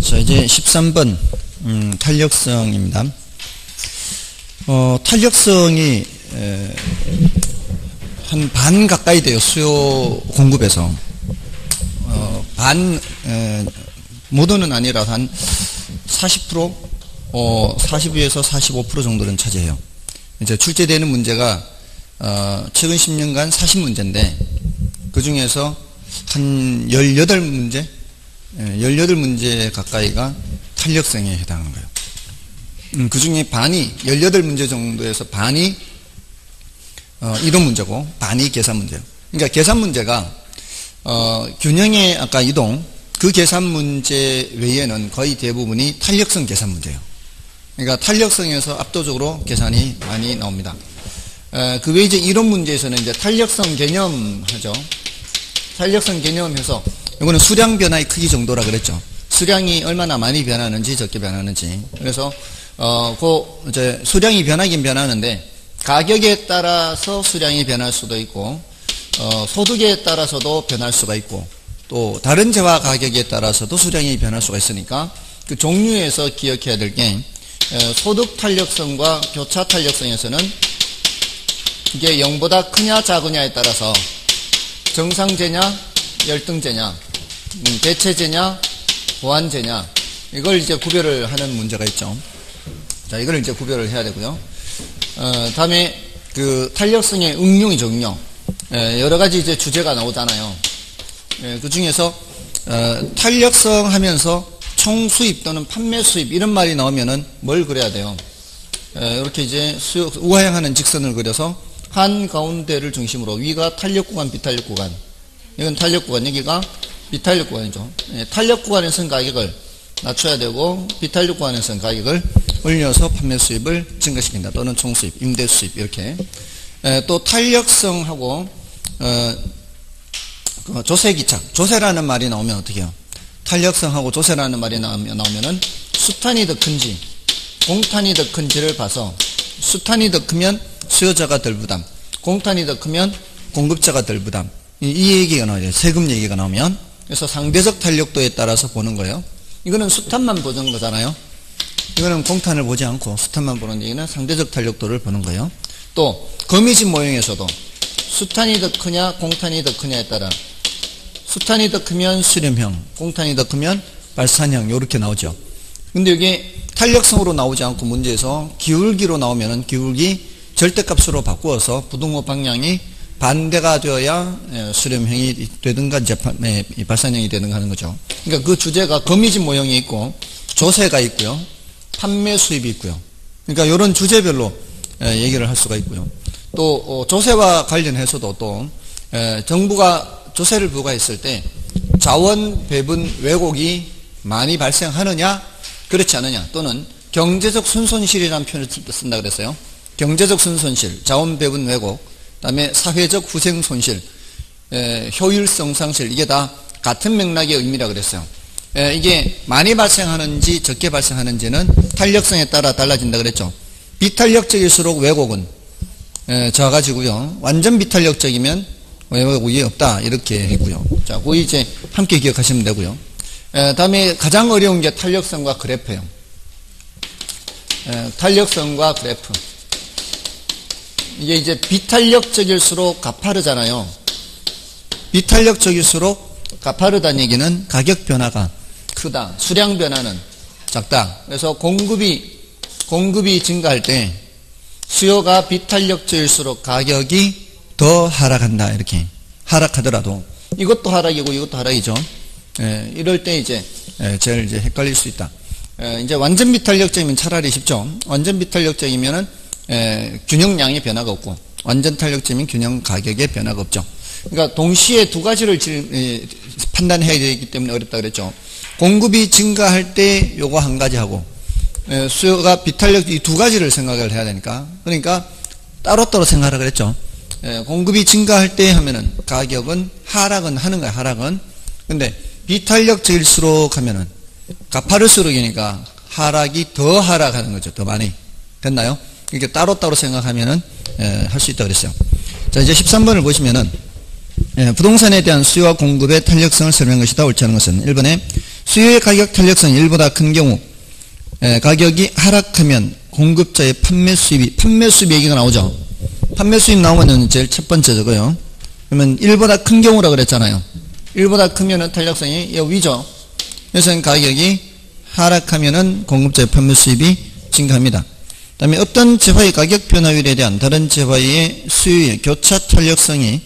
자, 이제 13번 탄력성입니다. 탄력성이 한 반 가까이 돼요. 수요 공급에서 모두는 아니라 한 40%, 42에서 45% 정도는 차지해요. 이제 출제되는 문제가 최근 10년간 40문제인데 그 중에서 한 18문제, 18문제 가까이가 탄력성에 해당하는 거예요. 그 중에 반이, 18문제 정도에서 반이 이론 문제고 반이 계산 문제예요. 그러니까 계산 문제가 균형의 아까 이동, 그 계산 문제 외에는 거의 대부분이 탄력성 계산 문제예요. 그러니까 탄력성에서 압도적으로 계산이 많이 나옵니다. 그 외에 이제 이론 문제에서는 이제 탄력성 개념 하죠. 탄력성 개념 해서 이거는 수량 변화의 크기 정도라 그랬죠. 수량이 얼마나 많이 변하는지 적게 변하는지. 그래서 이제 수량이 변하긴 변하는데 가격에 따라서 수량이 변할 수도 있고 소득에 따라서도 변할 수가 있고 또 다른 재화 가격에 따라서도 수량이 변할 수가 있으니까 그 종류에서 기억해야 될 게 소득 탄력성과 교차 탄력성에서는 이게 0보다 크냐 작으냐에 따라서 정상제냐 열등제냐 대체제냐 보완제냐 이걸 이제 구별을 하는 문제가 있죠. 자, 이걸 이제 구별을 해야 되고요. 다음에 그 탄력성의 응용이죠, 응용. 여러 가지 이제 주제가 나오잖아요. 그 중에서 탄력성 하면서 총수입 또는 판매 수입 이런 말이 나오면은 뭘 그려야 돼요? 이렇게 이제 우하향하는 직선을 그려서 한 가운데를 중심으로 위가 탄력 구간, 비탄력 구간. 이건 탄력 구간, 여기가 비탄력 구간이죠. 탄력 구간에서는 가격을 낮춰야 되고 비탄력 구간에서는 가격을 올려서 판매 수입을 증가시킨다. 또는 총수입, 임대 수입 이렇게. 또 탄력성하고 조세기착, 조세라는 말이 나오면 어떻게 해요? 탄력성하고 조세라는 말이 나오면은 수탄이 더 큰지 공탄이 더 큰지를 봐서 수탄이 더 크면 수요자가 덜 부담, 공탄이 더 크면 공급자가 덜 부담. 이 얘기가 나와요. 세금 얘기가 나오면. 그래서 상대적 탄력도에 따라서 보는 거예요. 이거는 수탄만 보는 거잖아요. 이거는 공탄을 보지 않고 수탄만 보는 얘기는 상대적 탄력도를 보는 거예요. 또 거미집 모형에서도 수탄이 더 크냐 공탄이 더 크냐에 따라 수탄이 더 크면 수렴형, 공탄이 더 크면 발산형 이렇게 나오죠. 근데 이게 탄력성으로 나오지 않고 문제에서 기울기로 나오면은 기울기 절대값으로 바꾸어서 부등호 방향이 반대가 되어야 수렴형이 되든가 이제 발산형이 되든가 하는 거죠. 그러니까 그 주제가 거미집 모형이 있고 조세가 있고요. 판매 수입이 있고요. 그러니까 이런 주제별로 얘기를 할 수가 있고요. 또 조세와 관련해서도 또 정부가 조세를 부과했을 때 자원 배분 왜곡이 많이 발생하느냐 그렇지 않느냐 또는 경제적 순손실이라는 표현을 쓴다 그랬어요. 경제적 순손실, 자원 배분 왜곡, 그다음에 사회적 후생 손실, 효율성 상실 이게 다 같은 맥락의 의미라 그랬어요. 이게 많이 발생하는지 적게 발생하는지는 탄력성에 따라 달라진다 그랬죠. 비탄력적일수록 왜곡은 작아지고요. 완전 비탄력적이면 왜곡이 없다 이렇게 했고요. 자, 그거 이제 함께 기억하시면 되고요. 다음에 가장 어려운 게 탄력성과 그래프예요. 탄력성과 그래프. 이게 이제 비탄력적일수록 가파르잖아요. 비탄력적일수록 가파르다는 얘기는 가격 변화가 크다. 수량 변화는 작다. 그래서 공급이 증가할 때 수요가 비탄력적일수록 가격이 더 하락한다. 이렇게 하락하더라도 이것도 하락이고 이것도 하락이죠. 이럴 때 이제 제일 이제 헷갈릴 수 있다. 이제 완전 비탄력적이면 차라리 쉽죠. 완전 비탄력적이면은 균형량의 변화가 없고 완전 탄력적이면 균형 가격의 변화가 없죠. 그러니까 동시에 두 가지를 판단해야 되기 때문에 어렵다 그랬죠. 공급이 증가할 때 요거 한 가지 하고 수요가 비탄력 이 두 가지를 생각을 해야 되니까 그러니까 따로따로 생각하라 그랬죠. 공급이 증가할 때 하면은 가격은 하락은 하는 거야. 하락은. 근데 비탄력적일수록 하면은 가파를수록이니까 하락이 더 하락하는 거죠. 더 많이. 됐나요? 이렇게 따로따로 생각하면은 할 수 있다 그랬어요. 자, 이제 13번을 보시면은 부동산에 대한 수요와 공급의 탄력성을 설명한 것이다. 옳지 않은 것은 1번에 수요의 가격 탄력성이 1보다 큰 경우 가격이 하락하면 공급자의 판매 수입 얘기가 나오죠. 판매 수입 나오면은 제일 첫 번째 저거요. 그러면 1보다 큰 경우라 그랬잖아요. 1보다 크면은 탄력성이 위죠. 그래서 가격이 하락하면은 공급자의 판매 수입이 증가합니다. 그 다음에 어떤 재화의 가격 변화율에 대한 다른 재화의 수요의 교차 탄력성이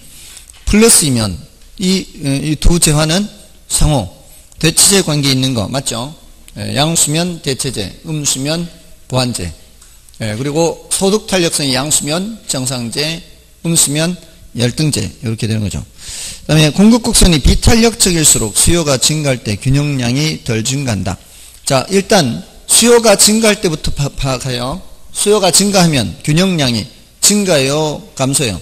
플러스이면 이 두 재화는 상호 대체제 관계에 있는 거 맞죠? 양수면 대체제, 음수면 보완제. 그리고 소득 탄력성이 양수면 정상제, 음수면 열등제 이렇게 되는 거죠. 그 다음에 공급 곡선이 비탄력적일수록 수요가 증가할 때 균형량이 덜 증가한다. 자, 일단 수요가 증가할 때부터 파악해요. 수요가 증가하면 균형량이 증가요, 감소요?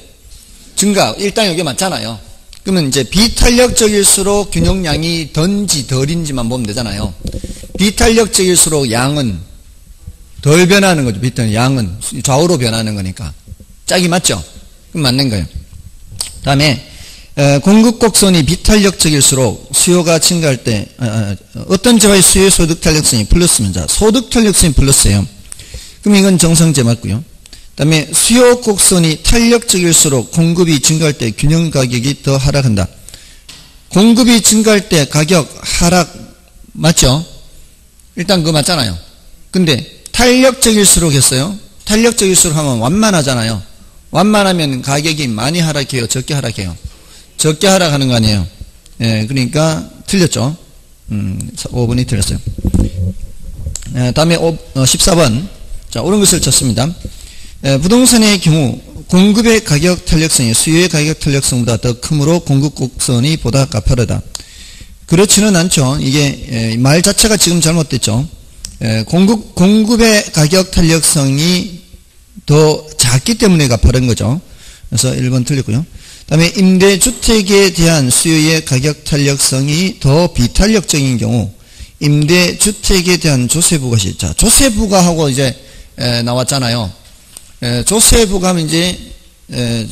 증가. 일단 이게 맞잖아요. 그러면 이제 비탄력적일수록 균형량이 덜인지 덜인지만 보면 되잖아요. 비탄력적일수록 양은 덜 변하는 거죠. 양은 좌우로 변하는 거니까. 짝이 맞죠? 그럼 맞는 거예요. 다음에 공급 곡선이 비탄력적일수록 수요가 증가할 때 어떤 재화의 수요의 소득 탄력성이 플러스면 자 소득 탄력성이 플러스예요. 그럼 이건 정상제 맞고요. 다음에 수요 곡선이 탄력적일수록 공급이 증가할 때 균형 가격이 더 하락한다. 공급이 증가할 때 가격 하락 맞죠? 일단 그거 맞잖아요. 근데 탄력적일수록 했어요. 탄력적일수록 하면 완만하잖아요. 완만하면 가격이 많이 하락해요? 적게 하락해요? 적게 하락하는 거 아니에요? 그러니까 틀렸죠. 5번이 틀렸어요. 다음에 14번. 자, 옳은 것을 쳤습니다. 부동산의 경우 공급의 가격 탄력성이 수요의 가격 탄력성보다 더 크므로 공급 곡선이 보다 가파르다. 그렇지는 않죠. 이게 말 자체가 지금 잘못됐죠. 공급의 가격 탄력성이 더 작기 때문에 가파른 거죠. 그래서 1번 틀렸고요. 그 다음에 임대주택에 대한 수요의 가격 탄력성이 더 비탄력적인 경우 임대주택에 대한 조세부가시. 자, 조세부가하고 이제 나왔잖아요. 조세부가 하면 이제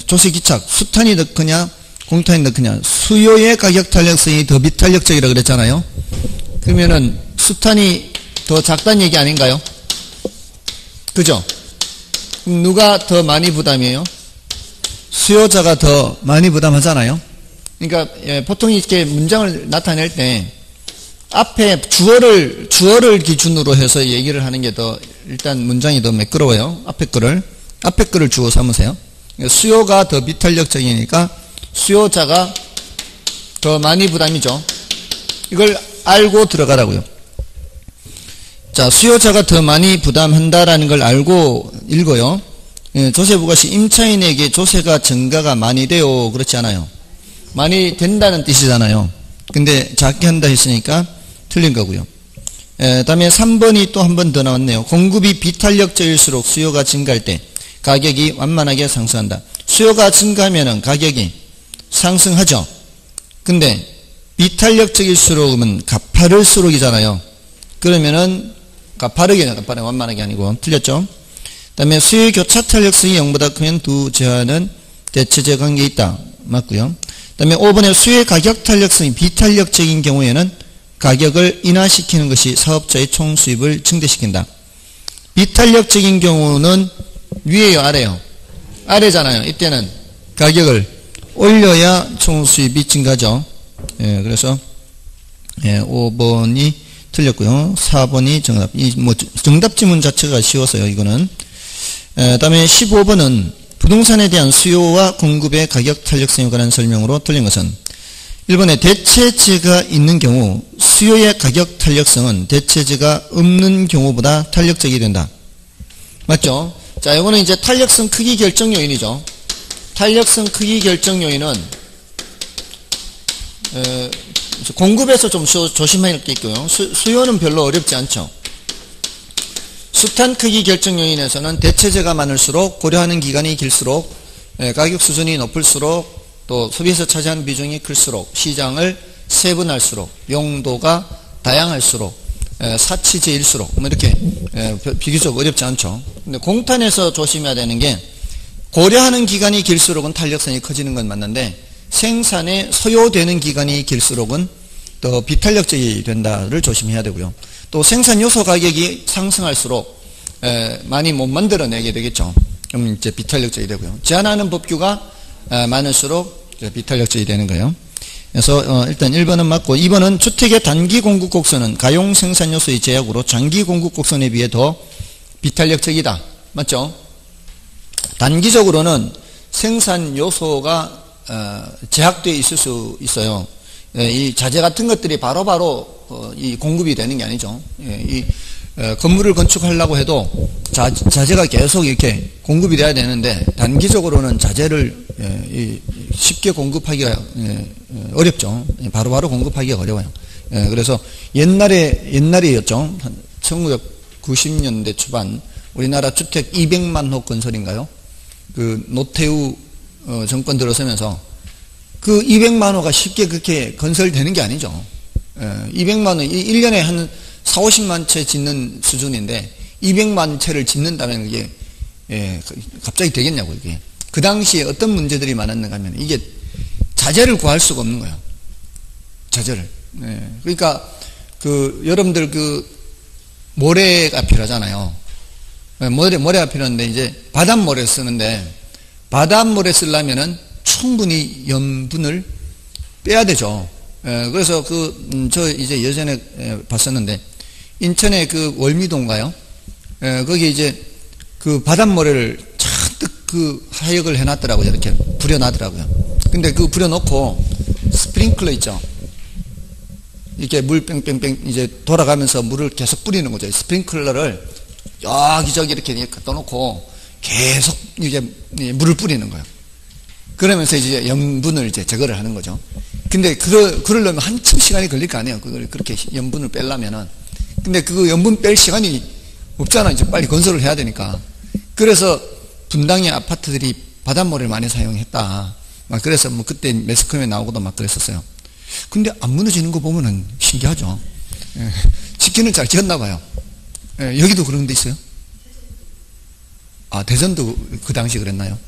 조세기착 수탄이 더 크냐 공탄이 더 크냐 수요의 가격 탄력성이 더 비탄력적이라고 그랬잖아요. 그러면은 수탄이 더 작다는 얘기 아닌가요? 그죠? 누가 더 많이 부담이에요? 수요자가 더 많이 부담하잖아요. 그러니까 보통 이렇게 문장을 나타낼 때 앞에 주어를 기준으로 해서 얘기를 하는 게 더 일단 문장이 더 매끄러워요. 앞에 거를 주어 삼으세요. 수요가 더 비탄력적이니까 수요자가 더 많이 부담이죠. 이걸 알고 들어가라고요. 자, 수요자가 더 많이 부담한다라는 걸 알고 읽어요. 조세부가시 임차인에게 조세가 증가가 많이 돼요. 그렇지 않아요. 많이 된다는 뜻이잖아요. 근데 작게 한다 했으니까 틀린 거고요. 다음에 3번이 또 한 번 더 나왔네요. 공급이 비탄력적일수록 수요가 증가할 때 가격이 완만하게 상승한다. 수요가 증가하면 가격이 상승하죠. 근데 비탄력적일수록은 가파를수록이잖아요. 그러면은 가파르게 완만하게 아니고 틀렸죠. 그 다음에 수요의 교차 탄력성이 0보다 크면 두 재화는 대체제 관계에 있다. 맞고요. 그 다음에 5번에 수요의 가격 탄력성이 비탄력적인 경우에는 가격을 인하시키는 것이 사업자의 총 수입을 증대시킨다. 비탄력적인 경우는 위에요, 아래요? 아래잖아요. 이때는 가격을 올려야 총 수입이 증가죠. 그래서 5번이 틀렸고요. 4번이 정답. 정답 지문 자체가 쉬워서요, 이거는. 다음에 15번은 부동산에 대한 수요와 공급의 가격 탄력성에 관한 설명으로 틀린 것은 1번에 대체재가 있는 경우 수요의 가격 탄력성은 대체재가 없는 경우보다 탄력적이 된다. 맞죠? 자, 이거는 이제 탄력성 크기 결정 요인이죠. 탄력성 크기 결정 요인은 공급에서 좀 조심할 게 있고요. 수요는 별로 어렵지 않죠. 수탄 크기 결정 요인에서는 대체재가 많을수록 고려하는 기간이 길수록 가격 수준이 높을수록 또 소비에서 차지하는 비중이 클수록 시장을 세분할수록 용도가 다양할수록 사치제일수록 뭐 이렇게 비교적 어렵지 않죠. 근데 공탄에서 조심해야 되는 게 고려하는 기간이 길수록은 탄력성이 커지는 건 맞는데 생산에 소요되는 기간이 길수록은 더 비탄력적이 된다를 조심해야 되고요. 또 생산 요소 가격이 상승할수록 많이 못 만들어내게 되겠죠. 그럼 이제 비탄력적이 되고요. 제한하는 법규가 많을수록 비탄력적이 되는 거예요. 그래서 일단 1번은 맞고, 2번은 주택의 단기 공급 곡선은 가용 생산 요소의 제약으로 장기 공급 곡선에 비해 더 비탄력적이다. 맞죠? 단기적으로는 생산 요소가 제약되어 있을 수 있어요. 이 자재 같은 것들이 바로바로 이 공급이 되는 게 아니죠. 이 건물을 건축하려고 해도 자재가 계속 이렇게 공급이 돼야 되는데, 단기적으로는 자재를 쉽게 공급하기가 어렵죠. 바로바로 공급하기가 어려워요. 그래서 옛날이었죠. 1990년대 초반 우리나라 주택 200만 호 건설인가요? 그 노태우 정권 들어서면서 그 200만 호가 쉽게 그렇게 건설되는 게 아니죠. 200만 호, 1년에 한 4, 50만 채 짓는 수준인데 200만 채를 짓는다면 이게 갑자기 되겠냐고. 이게 그 당시에 어떤 문제들이 많았는가 하면 이게 자재를 구할 수가 없는 거예요. 자재를. 그러니까 그 여러분들 그 모래가 필요하잖아요. 모래가 필요한데 이제 바닷모래 쓰는데, 바닷모래 쓰려면은 충분히 염분을 빼야 되죠. 그래서 저 이제 예전에 봤었는데, 인천의 그 월미도인가요? 거기 이제 그 바닷모래를 잔뜩 그 하역을 해놨더라고요. 이렇게 부려놨더라고요. 근데 그 부려놓고 스프링클러 있죠. 이렇게 물 뺑뺑뺑 이제 돌아가면서 물을 계속 뿌리는 거죠. 스프링클러를 여기저기 이렇게 떠놓고 계속 이제 물을 뿌리는 거예요. 그러면서 이제 염분을 이제 제거를 하는 거죠. 근데 그러려면 한참 시간이 걸릴 거 아니에요. 그걸 그렇게 염분을 빼려면은. 근데 그 염분 뺄 시간이 없잖아. 이제 빨리 건설을 해야 되니까. 그래서 분당의 아파트들이 바닷모래를 많이 사용했다. 막 그래서 뭐 그때 매스컴에 나오고도 막 그랬었어요. 근데 안 무너지는 거 보면은 신기하죠. 짓기는 잘 지었나 봐요. 여기도 그런 데 있어요? 아, 대전도 그 당시 그랬나요?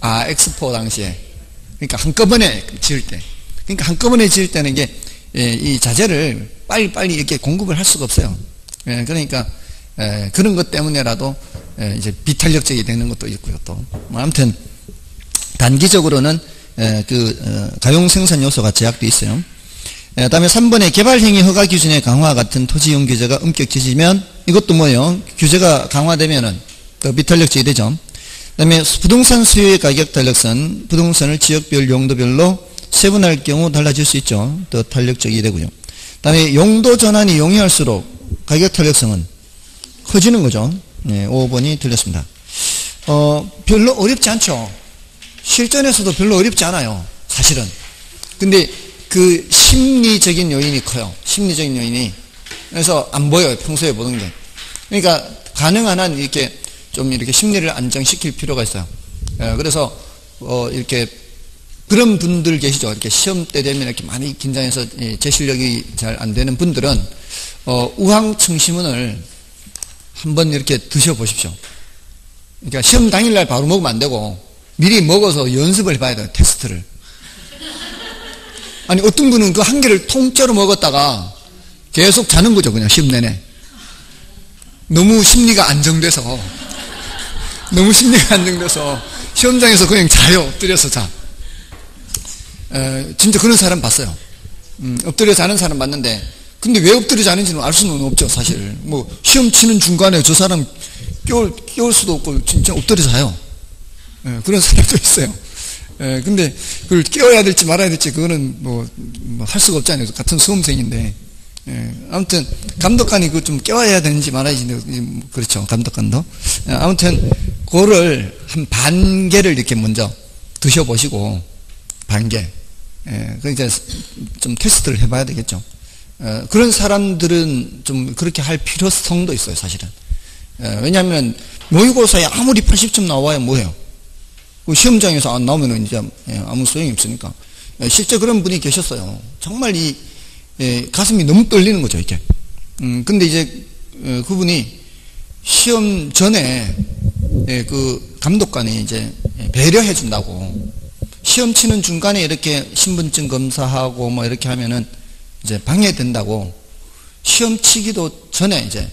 아, 엑스포 당시에. 그러니까 한꺼번에 지을 때. 그러니까 한꺼번에 지을 때는 이게 이 자재를 빨리 이렇게 공급을 할 수가 없어요. 그러니까 그런 것 때문에라도 이제 비탄력적이 되는 것도 있고요. 또 아무튼 단기적으로는 가용 생산 요소가 제약되어 있어요. 다음에 3번에 개발행위 허가 기준의 강화 같은 토지이용 규제가 엄격해지면, 이것도 뭐예요? 규제가 강화되면은 더 비탄력적이 되죠. 다음에 부동산 수요의 가격 탄력성, 부동산을 지역별 용도별로 세분할 경우 달라질 수 있죠. 더 탄력적이 되고요. 다음에 용도 전환이 용이할수록 가격 탄력성은 커지는 거죠. 5번이 틀렸습니다. 별로 어렵지 않죠. 실전에서도 별로 어렵지 않아요. 사실은. 근데 그 심리적인 요인이 커요. 심리적인 요인이. 그래서 안 보여요. 평소에 보는 게. 그러니까 가능한 한 이렇게 좀 이렇게 심리를 안정시킬 필요가 있어요. 그래서 이렇게 그런 분들 계시죠. 이렇게 시험 때 되면 이렇게 많이 긴장해서 제 실력이 잘 안 되는 분들은 우황청심원을 한번 이렇게 드셔보십시오. 그러니까 시험 당일날 바로 먹으면 안 되고 미리 먹어서 연습을 해봐야 돼요. 테스트를. 아니 어떤 분은 그 한 개를 통째로 먹었다가 계속 자는 거죠. 그냥 시험 내내. 너무 심리가 안정돼서 시험장에서 그냥 자요. 엎드려서 자. 진짜 그런 사람 봤어요. 엎드려 자는 사람 봤는데, 근데 왜 엎드려 자는지는 알 수는 없죠. 사실 뭐 시험 치는 중간에 저 사람 깨울 수도 없고 진짜 엎드려 자요. 그런 사람도 있어요. 근데 그걸 깨워야 될지 말아야 될지 그거는 뭐 할 수가 없잖아요. 같은 수험생인데. 아무튼 감독관이 그거 좀 깨워야 되는지 말아야지, 그렇죠. 감독관도. 아무튼 그거를 한 반 개를 이렇게 먼저 드셔보시고, 반 개. 그러니까 좀 테스트를 해봐야 되겠죠. 그런 사람들은 좀 그렇게 할 필요성도 있어요, 사실은. 왜냐하면 모의고사에 아무리 80점 나와야 뭐해요? 시험장에서 안 나오면 이제 아무 소용이 없으니까. 실제 그런 분이 계셨어요. 정말 가슴이 너무 떨리는 거죠, 이렇게. 근데 이제 그분이 시험 전에 그 감독관이 이제 배려해 준다고 시험 치는 중간에 이렇게 신분증 검사하고 뭐 이렇게 하면은 이제 방해된다고 시험 치기도 전에 이제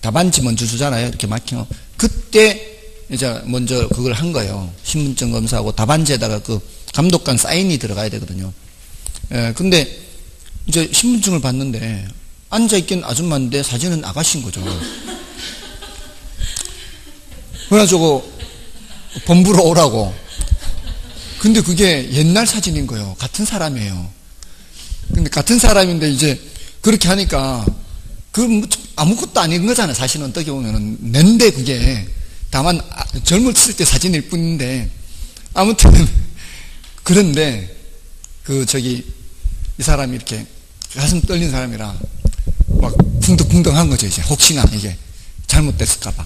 답안지 먼저 주잖아요. 이렇게 마킹하고 그때 이제 먼저 그걸 한 거예요. 신분증 검사하고 답안지에다가 그 감독관 사인이 들어가야 되거든요. 근데 이제 신분증을 봤는데 앉아있긴 아줌마인데 사진은 아가씨인 거죠. 그래가지고 본부로 오라고. 근데 그게 옛날 사진인 거예요. 같은 사람이에요. 근데 같은 사람인데 이제 그렇게 하니까 그 아무것도 아닌 거잖아요. 사실은 어떻게 보면은 낸데 그게 다만 젊었을 때 사진일 뿐인데 아무튼 그런데 이 사람이 이렇게 가슴 떨린 사람이라 막 쿵덕쿵덕한 거죠. 이제 혹시나 이게 잘못됐을까봐.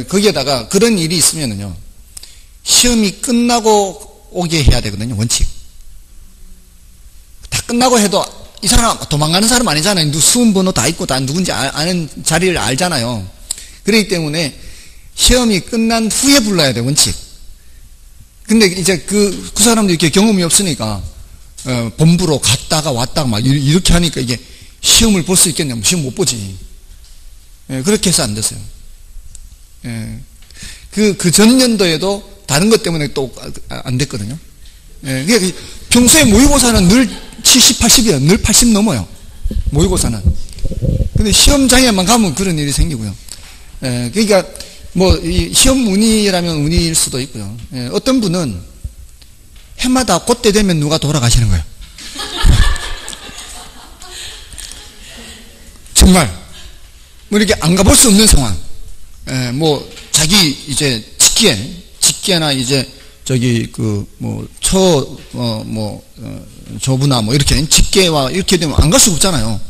거기에다가 그런 일이 있으면은요 시험이 끝나고 오게 해야 되거든요. 원칙. 다 끝나고 해도 이 사람 도망가는 사람 아니잖아요. 수험번호 다 있고 다 누군지 아는 자리를 알잖아요. 그렇기 때문에 시험이 끝난 후에 불러야 돼. 원칙. 근데 이제 그 사람도 이렇게 경험이 없으니까 본부로 갔다가 왔다가 막 이렇게 하니까 이게 시험을 볼 수 있겠냐면 시험 못 보지. 그렇게 해서 안 됐어요. 그 전년도에도 다른 것 때문에 또 안 됐거든요. 그러니까 평소에 모의고사는 늘 70, 80이에요. 늘 80 넘어요. 모의고사는. 근데 시험장에만 가면 그런 일이 생기고요. 그러니까 이 시험 운이라면 운일 수도 있고요. 어떤 분은 해마다 그때 되면 누가 돌아가시는 거예요. 정말 이렇게 안 가볼 수 없는 상황. 자기 이제 직계나 이제 조부나 이렇게 직계와 이렇게 되면 안 갈 수 없잖아요.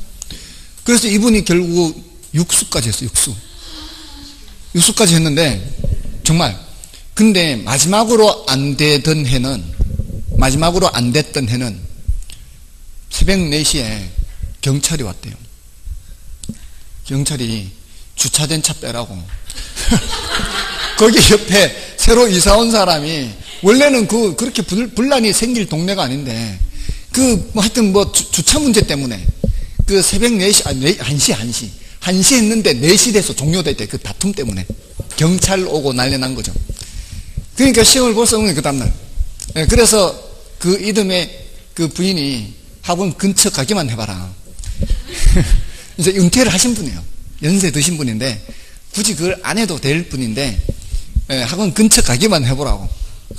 그래서 이분이 결국 육수까지 했어요. 육수까지 했는데 정말 근데 마지막으로 안 됐던 해는 새벽 4시에 경찰이 왔대요. 경찰이 주차된 차 빼라고. 거기 옆에 새로 이사 온 사람이 원래는 그렇게 분란이 생길 동네가 아닌데 하여튼 주차 문제 때문에 새벽 4시 1시 했는데 4시 돼서 종료됐대. 그 다툼 때문에 경찰 오고 난리 난 거죠. 그러니까 시험을 볼 수 없는 그 다음날. 그래서 그 이듬해 그 부인이 학원 근처 가기만 해봐라. 이제 은퇴를 하신 분이에요. 연세 드신 분인데 굳이 그걸 안 해도 될 분인데 학원 근처 가기만 해보라고.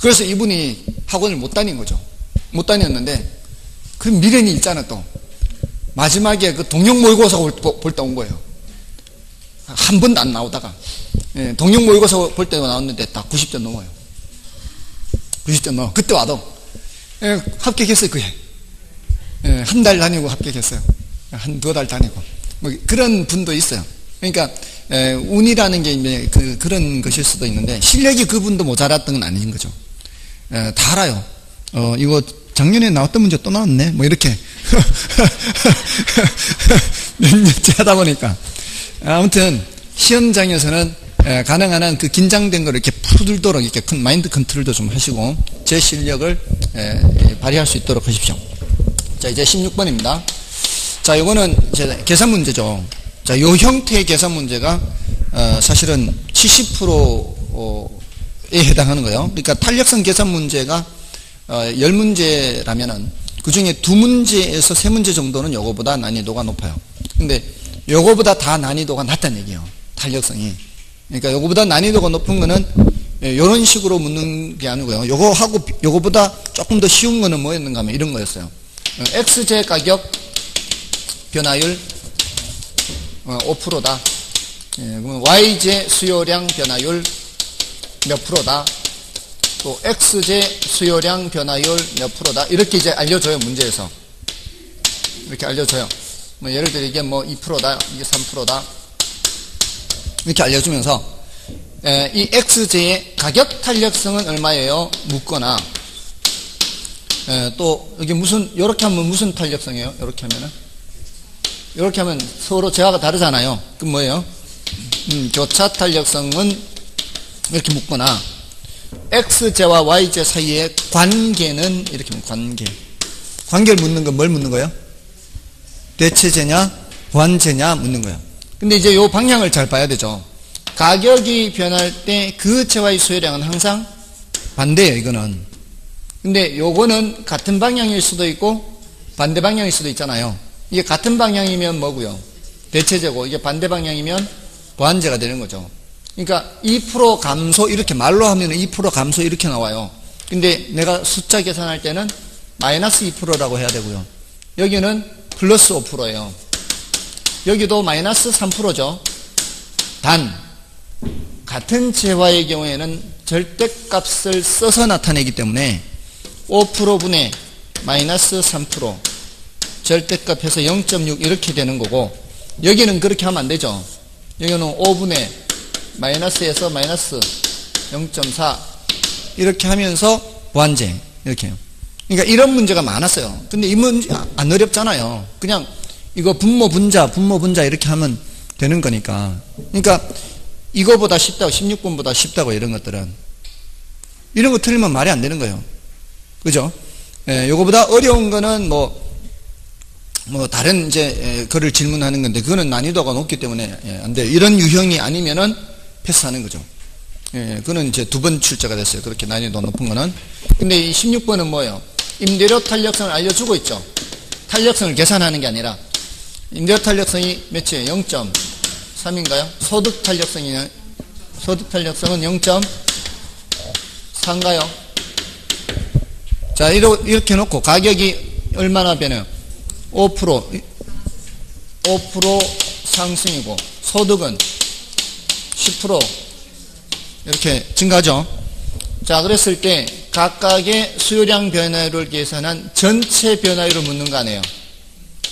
그래서 이분이 학원을 못 다닌 거죠. 못 다녔는데 그 미련이 있잖아. 또 마지막에 그 동영 모의고사 볼 때 온 거예요. 한 번도 안 나오다가 동영 모의고사 볼 때 나왔는데 딱 90점 넘어요. 90점 넘어. 그때 와도 합격했어요. 그해 한 달 다니고 합격했어요. 한 2달 다니고 그런 분도 있어요. 그러니까 운이라는 게 이제 그런 것일 수도 있는데 실력이 그분도 모자랐던 건 아닌 거죠. 다 알아요. 이거 작년에 나왔던 문제 또 나왔네. 이렇게 몇 년째 하다 보니까 아무튼 시험장에서는 가능한 한 그 긴장된 걸 이렇게 풀도록 이렇게 큰 마인드 컨트롤도 좀 하시고 제 실력을 발휘할 수 있도록 하십시오. 자, 이제 16번입니다. 자, 요거는 이제 계산 문제죠. 자, 요 형태의 계산 문제가 사실은 70%에 해당하는 거예요. 그러니까 탄력성 계산 문제가 10문제라면은 그 중에 2문제에서 3문제 정도는 요거보다 난이도가 높아요. 근데 요거보다 다 난이도가 낮다는 얘기예요. 탄력성이. 그러니까 요거보다 난이도가 높은 거는 요런 식으로 묻는 게 아니고요. 요거하고 요거보다 조금 더 쉬운 거는 뭐였는가 하면 이런 거였어요. XJ 가격 변화율 5%다. 그러면 YJ 수요량 변화율 몇 프로다. 또 XJ 수요량 변화율 몇 프로다. 이렇게 이제 알려줘요. 문제에서. 이렇게 알려줘요. 예를 들어 이게 2%다. 이게 3%다. 이렇게 알려주면서 이 XJ의 가격 탄력성은 얼마예요? 묻거나 또 여기 이렇게 하면 무슨 탄력성이에요? 이렇게 하면은 이렇게 하면 서로 재화가 다르잖아요. 그럼 뭐예요? 교차 탄력성은 이렇게 묻거나 X제와 Y제 사이의 관계는 이렇게 관계. 관계를 묻는 건 뭘 묻는 거예요? 대체제냐 보완제냐 묻는 거예요. 근데 이제 요 방향을 잘 봐야 되죠. 가격이 변할 때 그 제와의 수요량은 항상 반대예요, 이거는. 근데 요거는 같은 방향일 수도 있고 반대 방향일 수도 있잖아요. 이게 같은 방향이면 뭐고요? 대체제고, 이게 반대 방향이면 보완제가 되는 거죠. 그러니까 2% 감소, 이렇게 말로 하면 2% 감소 이렇게 나와요. 근데 내가 숫자 계산할 때는 마이너스 2%라고 해야 되고요. 여기는 플러스 5%예요. 여기도 마이너스 3%죠. 단 같은 재화의 경우에는 절대값을 써서 나타내기 때문에 5%분의 마이너스 3% 절대값에서 0.6 이렇게 되는 거고, 여기는 그렇게 하면 안 되죠. 여기는 5분의 마이너스에서 마이너스 0.4 이렇게 하면서 보완제 이렇게 해요. 그러니까 이런 문제가 많았어요. 근데 이 문제 안 어렵잖아요. 그냥 이거 분모 분자 이렇게 하면 되는 거니까. 그러니까 이거보다 쉽다고, 16번보다 쉽다고, 이런 것들은. 이런 거 틀리면 말이 안 되는 거예요. 그죠? 예, 요거보다 어려운 거는 뭐 다른 이제 거를 질문하는 건데, 그거는 난이도가 높기 때문에 안 돼요. 이런 유형이 아니면은 패스하는 거죠. 예, 그거는 이제 2번 출제가 됐어요. 그렇게 난이도 높은 거는. 근데 이 16번은 뭐예요? 임대료 탄력성을 알려주고 있죠. 탄력성을 계산하는 게 아니라, 임대료 탄력성이 몇이에요? 0.3인가요? 소득 탄력성은 0.4인가요? 자, 이렇게 놓고 가격이 얼마나 변해요? 5% 상승이고, 소득은 10% 이렇게 증가하죠. 자, 그랬을 때 각각의 수요량 변화율을 계산한 전체 변화율을 묻는 거 아니에요?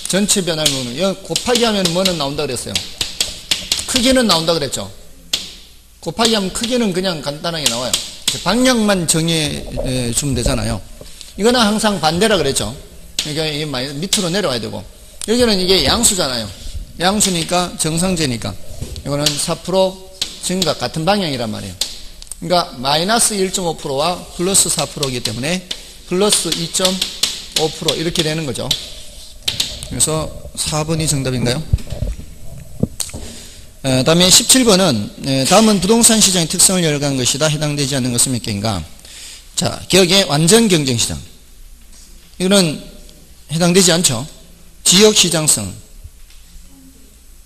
전체 변화율을 묻는 거. 곱하기 하면 뭐는 나온다 그랬어요? 크기는 나온다 그랬죠. 곱하기 하면 크기는 그냥 간단하게 나와요. 방향만 정해 주면 되잖아요. 이거는 항상 반대라 그랬죠. 그러니까 이게 밑으로 내려와야 되고, 여기는 이게 양수잖아요. 양수니까 정상제니까 이거는 4% 증가, 같은 방향이란 말이에요. 그러니까 마이너스 1.5%와 플러스 4%이기 때문에 플러스 2.5% 이렇게 되는 거죠. 그래서 4번이 정답인가요? 다음에 17번은 다음은 부동산 시장의 특성을 열거한 것이다. 해당되지 않는 것은 몇 개인가? 자, 기억의 완전 경쟁시장. 이거는 해당되지 않죠. 지역시장성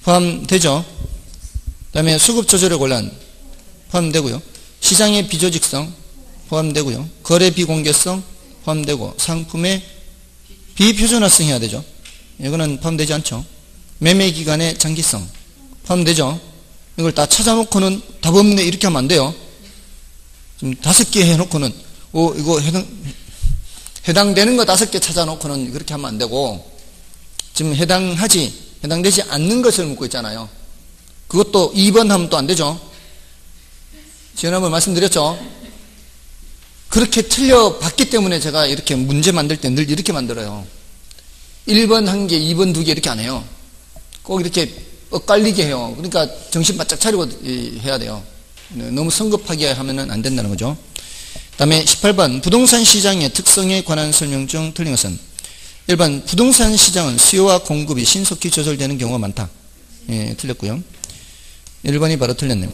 포함되죠. 그 다음에 수급조절의 곤란 포함되고요. 시장의 비조직성 포함되고요. 거래 비공개성 포함되고, 상품의 비표준화성 해야 되죠. 이거는 포함되지 않죠. 매매 기간의 장기성 포함되죠. 이걸 다 찾아놓고는 답 없네 이렇게 하면 안 돼요. 좀 5개 해놓고는 이거 해당되는 거 5개 찾아놓고는 그렇게 하면 안 되고, 지금 해당되지 않는 것을 묻고 있잖아요. 그것도 2번 하면 또 안 되죠. 지난번에 말씀드렸죠. 그렇게 틀려봤기 때문에 제가 이렇게 문제 만들 때 늘 이렇게 만들어요. 1번 1개, 2번 2개 이렇게 안 해요. 꼭 이렇게 엇갈리게 해요. 그러니까 정신 바짝 차리고 해야 돼요. 너무 성급하게 하면 안 된다는 거죠. 그 다음에 18번 부동산 시장의 특성에 관한 설명 중 틀린 것은 1번 부동산 시장은 수요와 공급이 신속히 조절되는 경우가 많다. 예, 틀렸고요. 1번이 바로 틀렸네요.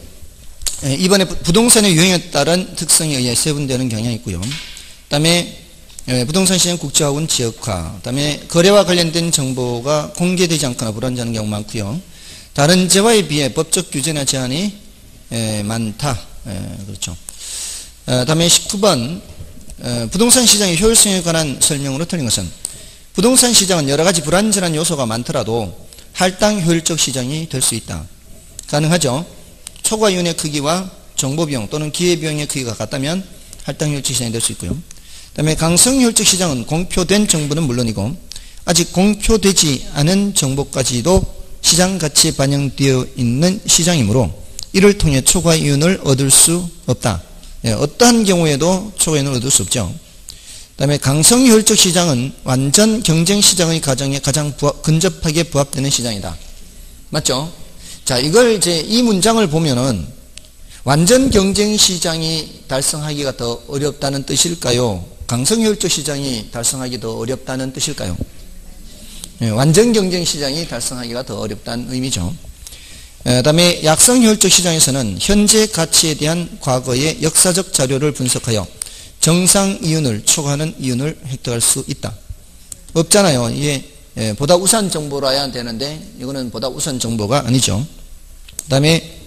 2번에 부동산의 유행에 따른 특성에 의해 세분되는 경향이 있고요. 그 다음에 부동산 시장 국제화군 지역화, 그 다음에 거래와 관련된 정보가 공개되지 않거나 불안정한 경우 많고요. 다른 재화에 비해 법적 규제나 제한이 많다. 그렇죠. 그 다음에 19번 부동산 시장의 효율성에 관한 설명으로 틀린 것은 부동산 시장은 여러 가지 불안전한 요소가 많더라도 할당 효율적 시장이 될 수 있다. 가능하죠. 초과 이윤의 크기와 정보비용 또는 기회비용의 크기가 같다면 할당 효율적 시장이 될 수 있고요. 그 다음에 강성 효율적 시장은 공표된 정보는 물론이고 아직 공표되지 않은 정보까지도 시장 가치에 반영되어 있는 시장이므로 이를 통해 초과 이윤을 얻을 수 없다. 어떠한 경우에도 초과 이윤을 얻을 수 없죠. 그 다음에 강성 효율적 시장은 완전 경쟁 시장의 가정에 가장 근접하게 부합되는 시장이다. 맞죠? 자, 이걸 이제 이 문장을 보면은 완전 경쟁 시장이 달성하기가 더 어렵다는 뜻일까요? 강성효율적 시장이 달성하기 더 어렵다는 뜻일까요? 완전 경쟁 시장이 달성하기가 더 어렵다는 의미죠. 다음에 약성효율적 시장에서는 현재 가치에 대한 과거의 역사적 자료를 분석하여 정상 이윤을 초과하는 이윤을 획득할 수 있다. 없잖아요. 이게 보다 우수한 정보라야 되는데 이거는 보다 우수한 정보가 아니죠. 그 다음에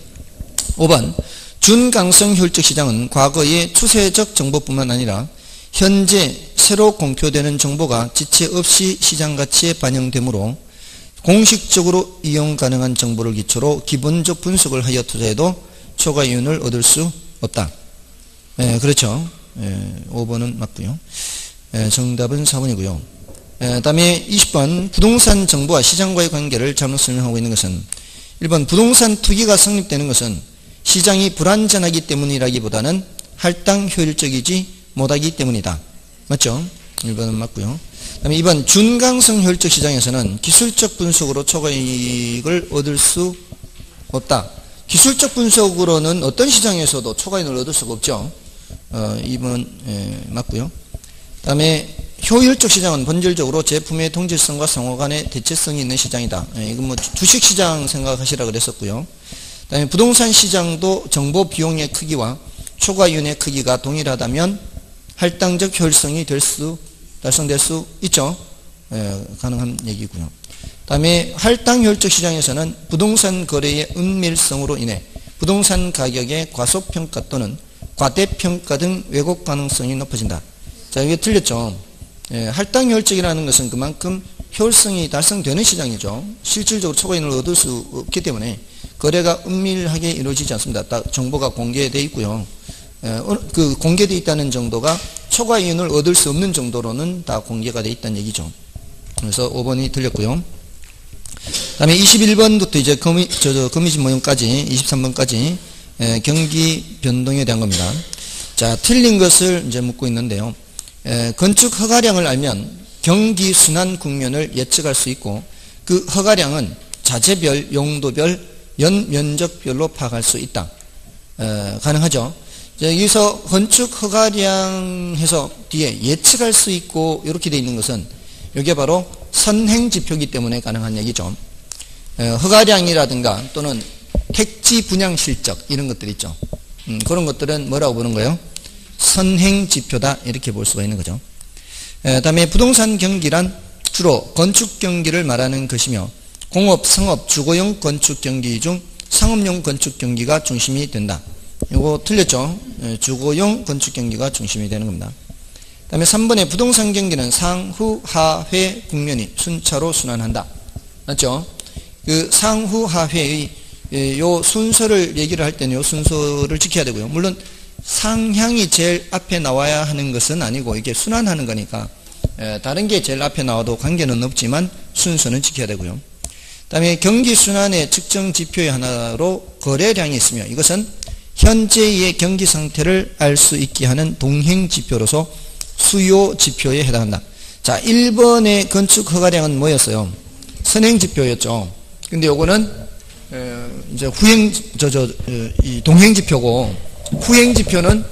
5번 준강성 효율적 시장은 과거의 추세적 정보뿐만 아니라 현재 새로 공표되는 정보가 지체 없이 시장 가치에 반영되므로 공식적으로 이용 가능한 정보를 기초로 기본적 분석을 하여 투자해도 초과 이윤을 얻을 수 없다. 그렇죠. 5번은 맞고요. 정답은 4번이고요. 다음에 20번 부동산 정보와 시장과의 관계를 잘못 설명하고 있는 것은 1번 부동산 투기가 성립되는 것은 시장이 불안전하기 때문이라기보다는 할당 효율적이지 못하기 때문이다. 맞죠? 1번은 맞고요. 그 다음에 2번 준강성 효율적 시장에서는 기술적 분석으로 초과이익을 얻을 수 없다. 기술적 분석으로는 어떤 시장에서도 초과이익을 얻을 수가 없죠. 2번 맞고요. 그 다음에 효율적 시장은 본질적으로 제품의 동질성과 상호 간의 대체성이 있는 시장이다. 이건 뭐 주식시장 생각하시라 그랬었고요. 그 다음에 부동산 시장도 정보 비용의 크기와 초과이윤의 크기가 동일하다면 할당적 효율성이 달성될 수 있죠. 가능한 얘기고요. 그 다음에 할당 효율적 시장에서는 부동산 거래의 은밀성으로 인해 부동산 가격의 과소평가 또는 과대평가 등 왜곡 가능성이 높아진다. 자, 이게 틀렸죠. 할당 효율적이라는 것은 그만큼 효율성이 달성되는 시장이죠. 실질적으로 초과이익을 얻을 수 없기 때문에 거래가 은밀하게 이루어지지 않습니다. 딱 정보가 공개되어 있고요. 그 공개되어 있다는 정도가 초과이익을 얻을 수 없는 정도로는 다 공개가 되어 있다는 얘기죠. 그래서 5번이 틀렸고요. 그 다음에 21번부터 이제 거미집 모형까지 23번까지 경기 변동에 대한 겁니다. 자, 틀린 것을 이제 묻고 있는데요. 건축 허가량을 알면 경기 순환 국면을 예측할 수 있고 그 허가량은 자재별, 용도별, 연면적별로 파악할 수 있다. 가능하죠. 여기서 건축 허가량 해서 뒤에 예측할 수 있고 이렇게 되어 있는 것은 이게 바로 선행지표이기 때문에 가능한 얘기죠. 허가량이라든가 또는 택지 분양 실적 이런 것들 있죠. 그런 것들은 뭐라고 보는 거예요? 선행지표다 이렇게 볼 수가 있는 거죠. 다음에 부동산 경기란 주로 건축 경기를 말하는 것이며 공업, 상업, 주거용 건축 경기 중 상업용 건축 경기가 중심이 된다. 이거 틀렸죠? 주거용 건축 경기가 중심이 되는 겁니다. 그 다음에 3번에 부동산 경기는 상후, 하회 국면이 순차로 순환한다. 맞죠? 그 상후, 하회의 요 순서를 얘기를 할 때는 요 순서를 지켜야 되고요. 물론 상향이 제일 앞에 나와야 하는 것은 아니고 이게 순환하는 거니까 다른 게 제일 앞에 나와도 관계는 없지만 순서는 지켜야 되고요. 그 다음에 경기 순환의 측정 지표의 하나로 거래량이 있으며 이것은 현재의 경기 상태를 알 수 있게 하는 동행 지표로서 수요 지표에 해당한다. 자, 1번의 건축 허가량은 뭐였어요? 선행 지표였죠. 근데 요거는 이제 이 동행 지표고 후행 지표는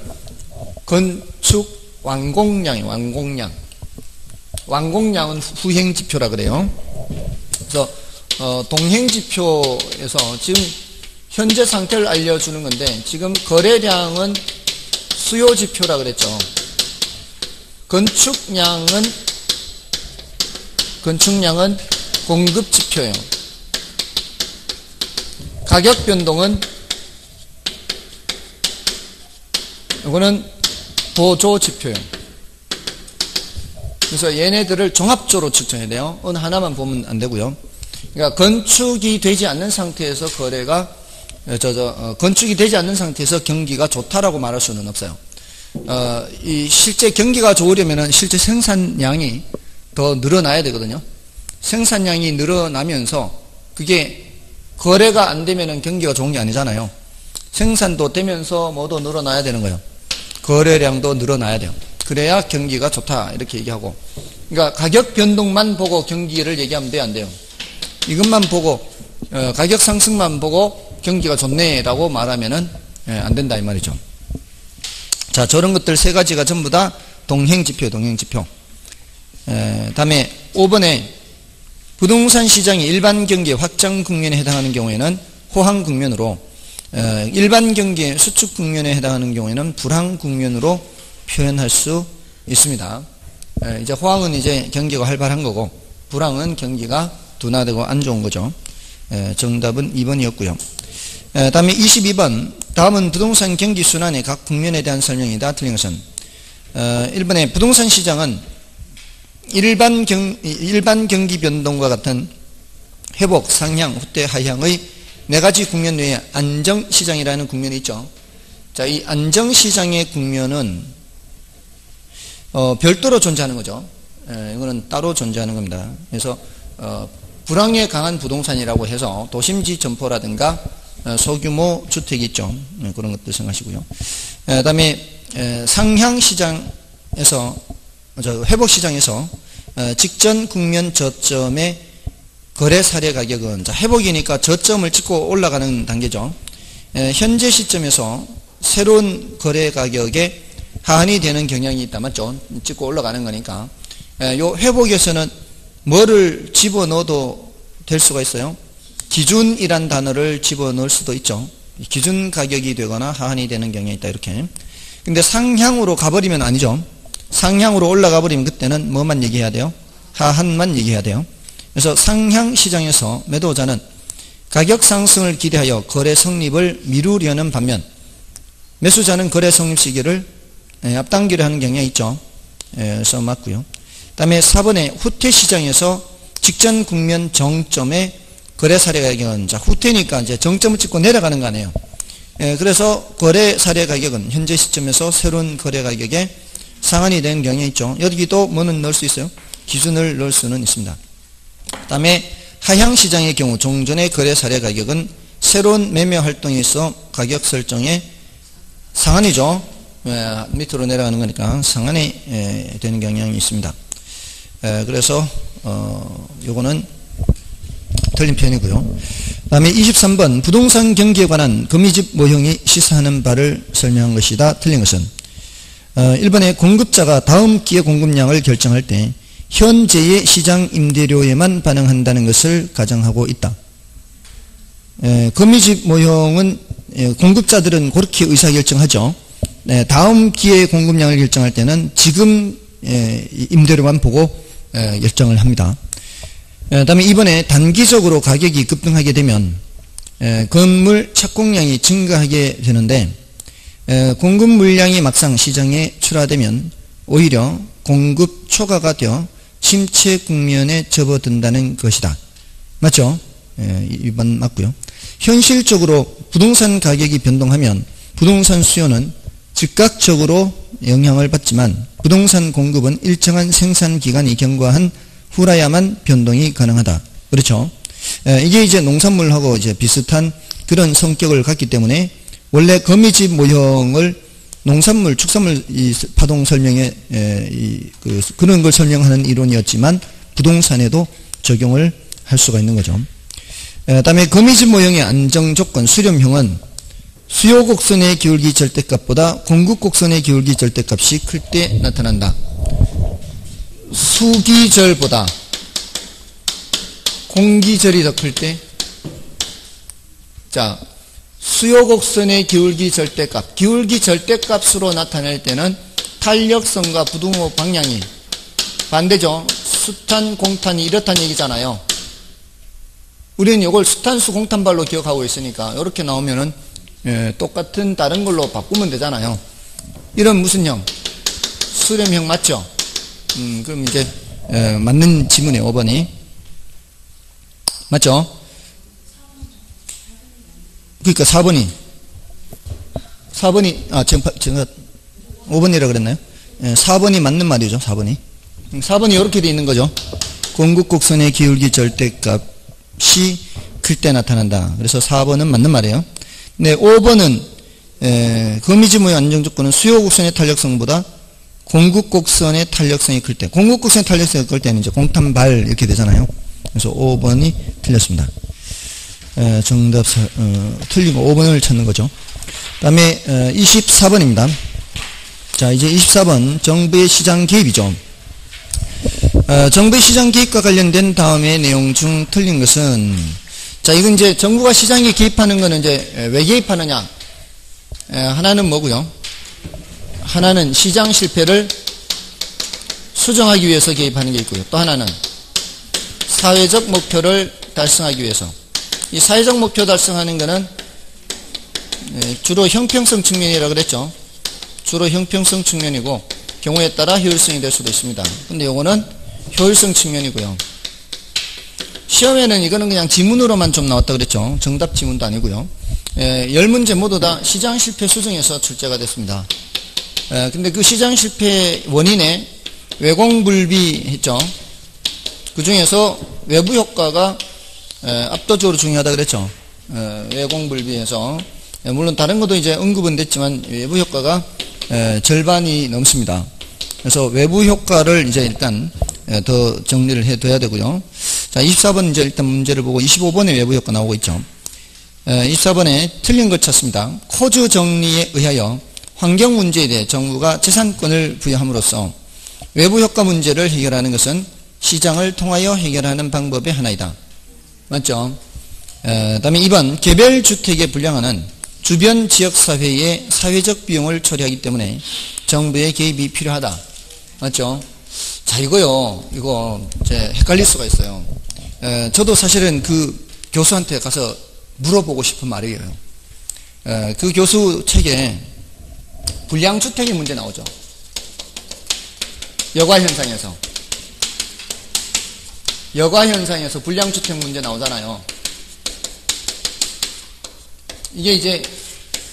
건축 완공량이에요. 완공량은 후행 지표라 그래요. 그래서 동행 지표에서 지금 현재 상태를 알려주는 건데 지금 거래량은 수요 지표라 그랬죠. 건축량은 공급 지표예요. 가격 변동은 이거는 보조 지표예요. 그래서 얘네들을 종합적으로 측정해야 돼요. 어느 하나만 보면 안 되고요. 그러니까 건축이 되지 않는 상태에서 거래가 건축이 되지 않는 상태에서 경기가 좋다라고 말할 수는 없어요. 이 실제 경기가 좋으려면은 실제 생산량이 더 늘어나야 되거든요. 생산량이 늘어나면서 그게 거래가 안 되면은 경기가 좋은 게 아니잖아요. 생산도 되면서 뭐도 늘어나야 되는 거예요. 거래량도 늘어나야 돼요. 그래야 경기가 좋다 이렇게 얘기하고, 그러니까 가격 변동만 보고 경기를 얘기하면 돼요, 안 돼요? 이것만 보고 가격 상승만 보고 경기가 좋네라고 말하면은 안 된다 이 말이죠. 자, 저런 것들 세 가지가 전부 다 동행지표. 다음에 5번에 부동산 시장이 일반 경기의 확장 국면에 해당하는 경우에는 호황 국면으로, 일반 경기의 수축 국면에 해당하는 경우에는 불황 국면으로 표현할 수 있습니다. 이제 호황은 이제 경기가 활발한 거고, 불황은 경기가 둔화되고 안 좋은 거죠. 정답은 2번이었고요. 다음에 22번, 다음은 부동산 경기 순환의 각 국면에 대한 설명이다. 틀린 것은 1번에 부동산 시장은 일반 경기 변동과 같은 회복, 상향, 후퇴, 하향의 네 가지 국면 외에 안정시장이라는 국면이 있죠. 자, 이 안정시장의 국면은 별도로 존재하는 거죠. 이거는 따로 존재하는 겁니다. 그래서 불황에 강한 부동산이라고 해서 도심지 점포라든가 소규모 주택이 있죠. 그런 것들 생각하시고요. 그 다음에 상향시장에서, 회복시장에서 직전 국면 저점의 거래 사례 가격은, 자, 회복이니까 저점을 찍고 올라가는 단계죠. 현재 시점에서 새로운 거래 가격에 하한이 되는 경향이 있다. 맞죠? 찍고 올라가는 거니까. 요 회복에서는 뭐를 집어넣어도 될 수가 있어요. 기준이란 단어를 집어넣을 수도 있죠. 기준 가격이 되거나 하한이 되는 경향이 있다. 이렇게. 근데 상향으로 가버리면 아니죠. 상향으로 올라가 버리면 그때는 뭐만 얘기해야 돼요? 하한만 얘기해야 돼요. 그래서 상향 시장에서 매도자는 가격 상승을 기대하여 거래 성립을 미루려는 반면 매수자는 거래 성립 시기를 앞당기려 하는 경향이 있죠. 그래서 맞고요. 그 다음에 4번에 후퇴 시장에서 직전 국면 정점의 거래 사례 가격은, 자, 후퇴니까 이제 정점을 찍고 내려가는 거 아니에요. 그래서 거래 사례 가격은 현재 시점에서 새로운 거래 가격에 상한이 되는 경향이 있죠. 여기도 뭐는 넣을 수 있어요? 기준을 넣을 수는 있습니다. 그 다음에 하향 시장의 경우 종전의 거래 사례 가격은 새로운 매매 활동에 있어 가격 설정에 상한이죠. 밑으로 내려가는 거니까 상한이 되는 경향이 있습니다. 그래서 요거는 틀린 편이고요. 그 다음에 23번, 부동산 경기에 관한 거미집 모형이 시사하는 바를 설명한 것이다. 틀린 것은 1번에 공급자가 다음 기의 공급량을 결정할 때 현재의 시장 임대료에만 반영한다는 것을 가정하고 있다. 거미집 모형은 공급자들은 그렇게 의사결정하죠. 다음 기의 공급량을 결정할 때는 지금 임대료만 보고 결정을 합니다. 그 다음에 이번에 단기적으로 가격이 급등하게 되면 건물 착공량이 증가하게 되는데 공급 물량이 막상 시장에 출하되면 오히려 공급 초과가 되어 침체 국면에 접어든다는 것이다. 맞죠? 2번 맞고요. 현실적으로 부동산 가격이 변동하면 부동산 수요는 즉각적으로 영향을 받지만 부동산 공급은 일정한 생산 기간이 경과한 후라야만 변동이 가능하다. 그렇죠? 이게 이제 농산물하고 이제 비슷한 그런 성격을 갖기 때문에 원래 거미집 모형을 농산물, 축산물 파동 설명에 그런 걸 설명하는 이론이었지만 부동산에도 적용을 할 수가 있는 거죠. 다음에 거미집 모형의 안정 조건 수렴형은 수요 곡선의 기울기 절대값보다 공급 곡선의 기울기 절대값이 클 때 나타난다. 수기절보다 공기절이 더 클 때, 자, 수요 곡선의 기울기 절대값, 기울기 절대값으로 나타낼 때는 탄력성과 부등호 방향이 반대죠. 수탄, 공탄이 이렇다는 얘기잖아요. 우리는 이걸 수탄수, 공탄발로 기억하고 있으니까 이렇게 나오면은 똑같은 다른 걸로 바꾸면 되잖아요. 이런 무슨 형? 수렴형 맞죠? 그럼 이제 맞는 지문이에요. 5번이 맞죠? 그러니까 4번이 제가 5번이라 그랬나요? 4번이 맞는 말이죠. 4번이 이렇게 돼 있는 거죠. 공급 곡선의 기울기 절대값이 클 때 나타난다. 그래서 4번은 맞는 말이에요. 네, 5번은 거미집 모형 안정 조건은 수요 곡선의 탄력성보다 공급 곡선의 탄력성이 클 때, 공급 곡선의 탄력성이 클 때는 이제 공탄발 이렇게 되잖아요. 그래서 5번이 틀렸습니다. 정답 틀리고 5번을 찾는 거죠. 다음에 24번입니다. 자, 이제 24번 정부의 시장 개입이죠. 정부의 시장 개입과 관련된 다음의 내용 중 틀린 것은, 자, 이건 이제 정부가 시장에 개입하는 거는 이제 왜 개입하느냐? 하나는 뭐고요? 하나는 시장 실패를 수정하기 위해서 개입하는 게 있고요. 또 하나는 사회적 목표를 달성하기 위해서. 이 사회적 목표 달성하는 거는 주로 형평성 측면이라고 그랬죠. 주로 형평성 측면이고 경우에 따라 효율성이 될 수도 있습니다. 근데 요거는 효율성 측면이고요. 시험에는 이거는 그냥 지문으로만 좀 나왔다 그랬죠. 정답 지문도 아니고요. 10문제 모두 다 시장 실패 수정에서 출제가 됐습니다. 근데 그 시장 실패 원인에 외공불비 했죠. 그 중에서 외부 효과가 압도적으로 중요하다 그랬죠. 외공불비해서 물론 다른 것도 이제 언급은 됐지만 외부 효과가 절반이 넘습니다. 그래서 외부 효과를 이제 일단 더 정리를 해둬야 되고요. 자, 24번 이제 일단 문제를 보고 25번에 외부 효과 나오고 있죠. 24번에 틀린 것 찾습니다. 코즈 정리에 의하여 환경 문제에 대해 정부가 재산권을 부여함으로써 외부 효과 문제를 해결하는 것은 시장을 통하여 해결하는 방법의 하나이다. 맞죠? 다음에 2번 개별 주택에 분양하는 주변 지역사회의 사회적 비용을 처리하기 때문에 정부의 개입이 필요하다. 맞죠? 자, 이거 이제 헷갈릴 수가 있어요. 저도 사실은 그 교수한테 가서 물어보고 싶은 말이에요. 그 교수 책에 불량주택의 문제 나오죠. 여가현상에서 불량주택 문제 나오잖아요. 이게 이제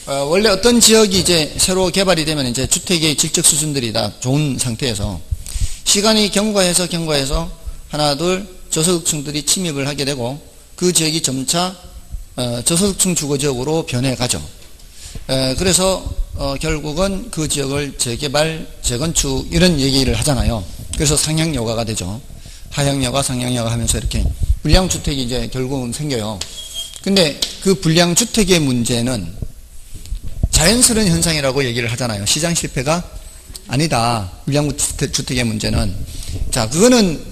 원래 어떤 지역이 이제 새로 개발이 되면 이제 주택의 질적 수준들이 다 좋은 상태에서 시간이 경과해서 하나 둘 저소득층들이 침입을 하게 되고 그 지역이 점차 저소득층 주거지역으로 변해가죠. 그래서 결국은 그 지역을 재개발, 재건축 이런 얘기를 하잖아요. 그래서 상향여가가 되죠. 하향여가, 상향여가 하면서 이렇게 불량주택이 이제 결국은 생겨요. 근데 그 불량주택의 문제는 자연스러운 현상이라고 얘기를 하잖아요. 시장 실패가 아니다. 불량주택의 문제는. 자, 그거는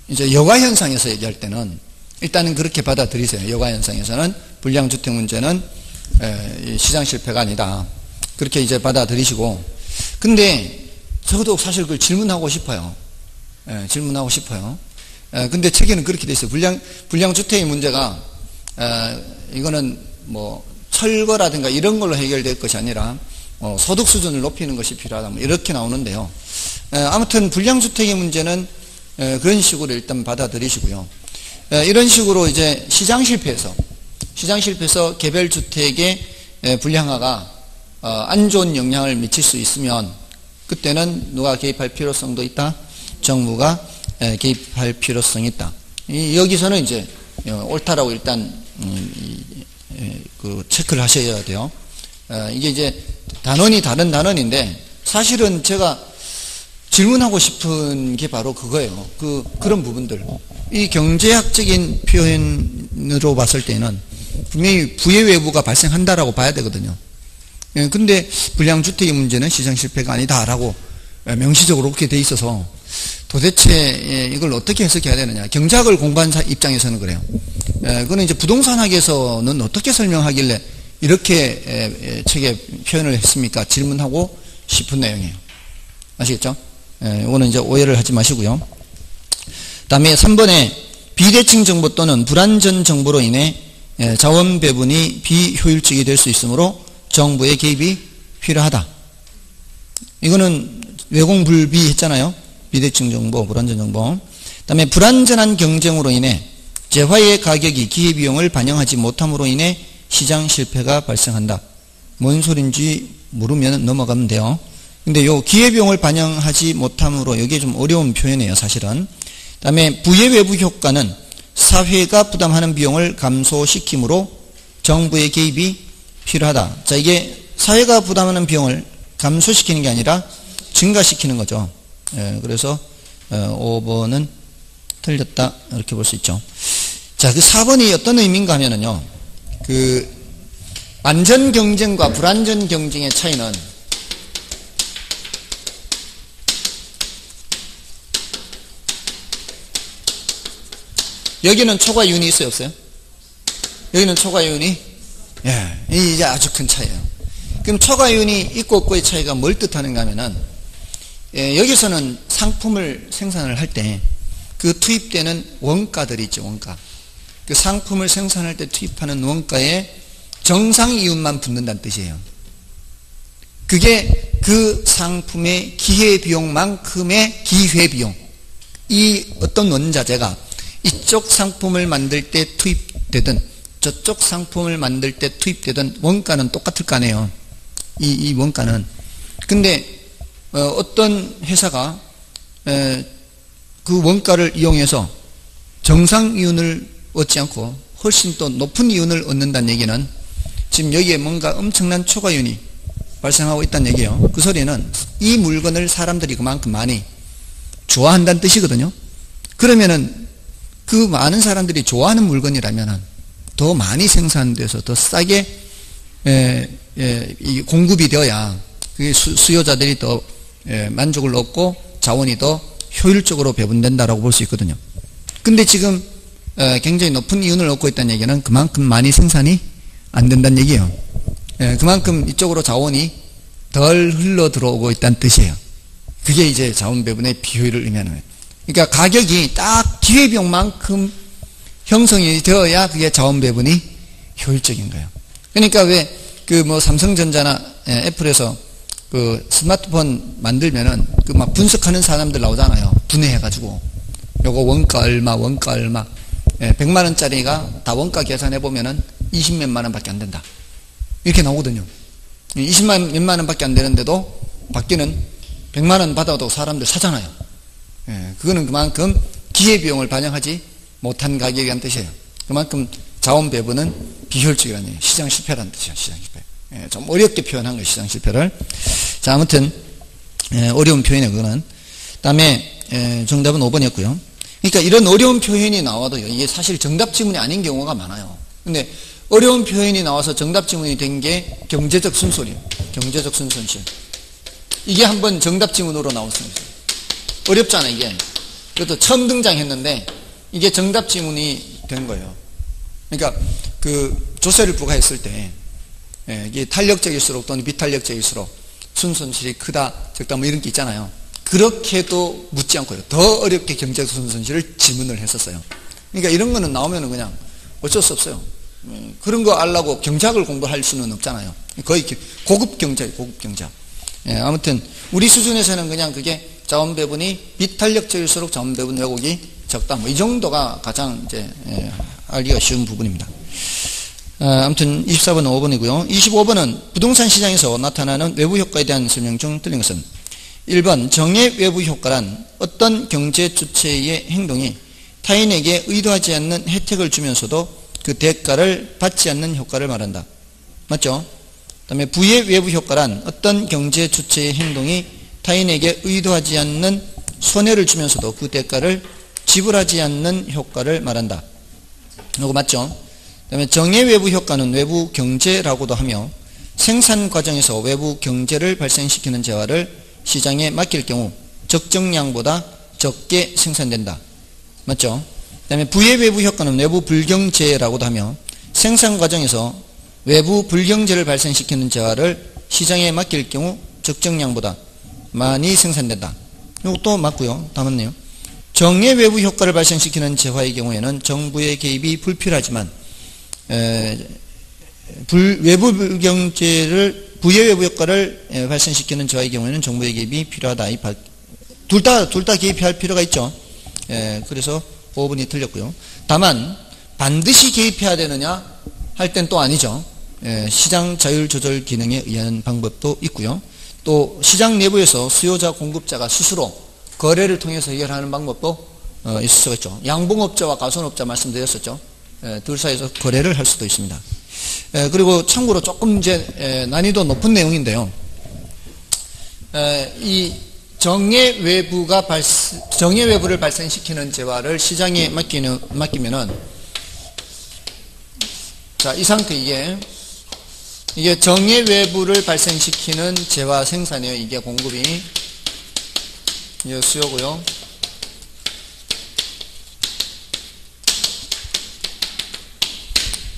이제 여가현상에서 얘기할 때는 일단은 그렇게 받아들이세요. 여가현상에서는 불량주택 문제는 시장 실패가 아니다. 그렇게 이제 받아들이시고. 근데 저도 사실 그걸 질문하고 싶어요. 근데 책에는 그렇게 돼 있어요. 불량주택의 문제가 이거는 뭐 철거라든가 이런 걸로 해결될 것이 아니라 소득 수준을 높이는 것이 필요하다. 뭐 이렇게 나오는데요. 아무튼 불량주택의 문제는 그런 식으로 일단 받아들이시고요. 이런 식으로 이제 시장 실패에서 개별주택의 불량화가 안 좋은 영향을 미칠 수 있으면 그때는 누가 개입할 필요성도 있다. 정부가 개입할 필요성이 있다. 여기서는 이제 옳다라고 일단 그 체크를 하셔야 돼요. 이게 이제 단원이 다른 단원인데 사실은 제가 질문하고 싶은 게 바로 그거예요. 그런 부분들. 이 경제학적인 표현으로 봤을 때는 분명히 부의 외부가 발생한다라고 봐야 되거든요. 근데 불량주택의 문제는 시장 실패가 아니다라고 명시적으로 그렇게 돼 있어서 도대체 이걸 어떻게 해석해야 되느냐. 경제학을 공부한 입장에서는 그래요. 그거는 이제 부동산학에서는 어떻게 설명하길래 이렇게 책에 표현을 했습니까? 질문하고 싶은 내용이에요. 아시겠죠? 이거는 이제 오해를 하지 마시고요. 다음에 3번에 비대칭 정보 또는 불완전 정보로 인해 자원 배분이 비효율적이 될 수 있으므로 정부의 개입이 필요하다. 이거는 외공불비 했잖아요. 비대칭 정보, 불완전 정보. 다음에 불완전한 경쟁으로 인해 재화의 가격이 기회비용을 반영하지 못함으로 인해 시장 실패가 발생한다. 뭔 소린지 모르면 넘어가면 돼요. 근데 요 기회비용을 반영하지 못함으로 이게 좀 어려운 표현이에요, 사실은. 다음에 부의 외부 효과는 사회가 부담하는 비용을 감소시키므로 정부의 개입이 필요하다. 자, 이게 사회가 부담하는 비용을 감소시키는 게 아니라 증가시키는 거죠. 그래서 5번은 틀렸다 이렇게 볼 수 있죠. 자, 그 4번이 어떤 의미인가 하면은요. 안전 경쟁과 불안전 경쟁의 차이는 여기는 초과이윤이 있어요, 없어요? 여기는 초과이윤이, 예, 이제 아주 큰 차이예요. 그럼 초과이윤이 있고 없고의 차이가 뭘 뜻하는가 하면은, 예, 여기서는 상품을 생산을 할 때 그 투입되는 원가들이 있죠, 원가. 그 상품을 생산할 때 투입하는 원가에 정상이윤만 붙는다는 뜻이에요. 그게 그 상품의 기회비용만큼의 기회비용. 이 어떤 원자재가 이쪽 상품을 만들 때 투입되든 저쪽 상품을 만들 때 투입되든 원가는 똑같을 거 아니에요. 이 원가는. 근데 어떤 회사가 그 원가를 이용해서 정상이윤을 얻지 않고 훨씬 또 높은 이윤을 얻는다는 얘기는 지금 여기에 뭔가 엄청난 초과이윤이 발생하고 있다는 얘기예요. 그 소리는 이 물건을 사람들이 그만큼 많이 좋아한다는 뜻이거든요. 그러면은 그 많은 사람들이 좋아하는 물건이라면 더 많이 생산돼서 더 싸게 공급이 되어야 그게 수요자들이 더 만족을 얻고 자원이 더 효율적으로 배분된다라고 볼 수 있거든요. 근데 지금 굉장히 높은 이윤을 얻고 있다는 얘기는 그만큼 많이 생산이 안 된다는 얘기예요. 그만큼 이쪽으로 자원이 덜 흘러 들어오고 있다는 뜻이에요. 그게 이제 자원 배분의 비효율을 의미하는 거예요. 그러니까 가격이 딱 기회비용만큼 형성이 되어야 그게 자원 배분이 효율적인 거예요. 그러니까 왜 그 뭐 삼성전자나 애플에서 그 스마트폰 만들면은 그 막 분석하는 사람들 나오잖아요. 분해해가지고 요거 원가 얼마, 원가 얼마. 100만 원짜리가 다 원가 계산해 보면은 20몇만 원밖에 안 된다. 이렇게 나오거든요. 20만 몇만 원밖에 안 되는데도 밖에는 100만 원 받아도 사람들 사잖아요. 그거는 그만큼 기회비용을 반영하지 못한 가격이라는 뜻이에요. 그만큼 자원 배분은 비효율적이라는 얘기예요. 시장 실패라는 뜻이에요. 시장 실패. 좀 어렵게 표현한 거예요. 시장 실패를. 자, 아무튼 어려운 표현이에요. 그거는. 그다음에 정답은 5번이었고요. 그러니까 이런 어려운 표현이 나와도요. 이게 사실 정답 지문이 아닌 경우가 많아요. 근데 어려운 표현이 나와서 정답 지문이 된 게 경제적 순손이에요. 경제적 순손실. 이게 한번 정답 지문으로 나올 수 있어요. 어렵잖아요, 이게. 그것도 처음 등장했는데 이게 정답 지문이 된 거예요. 그러니까 그 조세를 부과했을 때 이게 탄력적일수록 또는 비탄력적일수록 순손실이 크다, 적다 뭐 이런 게 있잖아요. 그렇게도 묻지 않고요. 더 어렵게 경제적 순손실을 지문을 했었어요. 그러니까 이런 거는 나오면은 그냥 어쩔 수 없어요. 그런 거 알라고 경제학을 공부할 수는 없잖아요. 거의 고급 경제예요, 고급 경제학. 아무튼 우리 수준에서는 그냥 그게 자원 배분이 비탄력적일수록 자원 배분 왜곡이 적다. 뭐 이 정도가 가장 이제 알기가 쉬운 부분입니다. 아무튼 24번은 5번이고요. 25번은 부동산 시장에서 나타나는 외부 효과에 대한 설명 중 틀린 것은 1번 정의 외부 효과란 어떤 경제 주체의 행동이 타인에게 의도하지 않는 혜택을 주면서도 그 대가를 받지 않는 효과를 말한다. 맞죠? 그 다음에 부의 외부 효과란 어떤 경제 주체의 행동이 타인에게 의도하지 않는 손해를 주면서도 그 대가를 지불하지 않는 효과를 말한다. 이거 맞죠? 그 다음에 정의 외부 효과는 외부 경제라고도 하며 생산 과정에서 외부 경제를 발생시키는 재화를 시장에 맡길 경우 적정량보다 적게 생산된다. 맞죠? 그 다음에 부의 외부 효과는 외부 불경제라고도 하며 생산 과정에서 외부 불경제를 발생시키는 재화를 시장에 맡길 경우 적정량보다 많이 생산된다. 이것도 맞고요. 다 맞네요. 정의 외부 효과를 발생시키는 재화의 경우에는 정부의 개입이 불필요하지만 외부 불경제를 부의 외부 효과를 발생시키는 재화의 경우에는 정부의 개입이 필요하다. 둘 다 개입할 필요가 있죠. 그래서 5번이 틀렸고요. 다만 반드시 개입해야 되느냐 할 땐 또 아니죠. 시장 자율 조절 기능에 의한 방법도 있고요. 또 시장 내부에서 수요자 공급자가 스스로 거래를 통해서 해결하는 방법도 있을 수가 있죠. 양봉업자와 가손업자 말씀드렸었죠. 둘 사이에서 거래를 할 수도 있습니다. 그리고 참고로 조금 이제 난이도 높은 내용인데요. 이 정의 외부를 발생시키는 재화를 시장에 맡기면은 자, 이 상태 이게 이게 정예 외부를 발생시키는 재화 생산이에요. 이게 공급이. 이게 수요고요.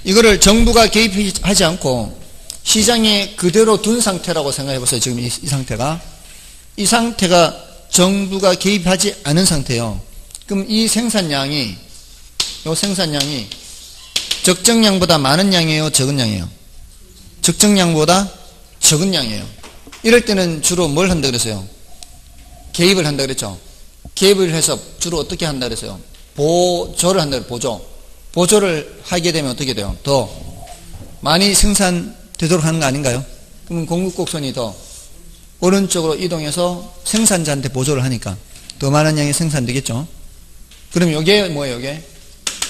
이거를 정부가 개입하지 않고 시장에 그대로 둔 상태라고 생각해 보세요. 지금 이 상태가. 이 상태가 정부가 개입하지 않은 상태예요. 그럼 이 생산량이, 요 생산량이 적정량보다 많은 양이에요? 적은 양이에요? 적정량보다 적은 양이에요. 이럴 때는 주로 뭘 한다 그랬어요? 개입을 한다 그랬죠? 개입을 해서 주로 어떻게 한다 그랬어요? 보조를 한다 그랬어요. 보조. 보조를 하게 되면 어떻게 돼요? 더 많이 생산되도록 하는 거 아닌가요? 그러면 공급곡선이 더 오른쪽으로 이동해서 생산자한테 보조를 하니까 더 많은 양이 생산되겠죠? 그럼 이게 뭐예요? 이게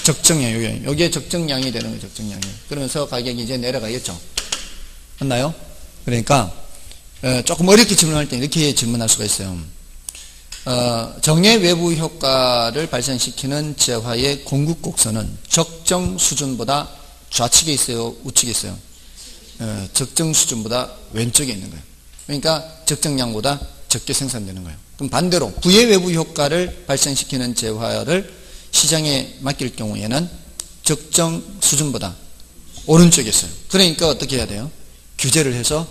적정량, 이게 적정량이 되는 거예요. 적정량이. 그러면서 가격이 이제 내려가겠죠? 맞나요? 그러니까 조금 어렵게 질문할 때 이렇게 질문할 수가 있어요. 정예 외부 효과를 발생시키는 재화의 공급 곡선은 적정 수준보다 좌측에 있어요? 우측에 있어요? 적정 수준보다 왼쪽에 있는 거예요. 그러니까 적정량보다 적게 생산되는 거예요. 그럼 반대로 부의 외부 효과를 발생시키는 재화를 시장에 맡길 경우에는 적정 수준보다 오른쪽에 있어요. 그러니까 어떻게 해야 돼요? 규제를 해서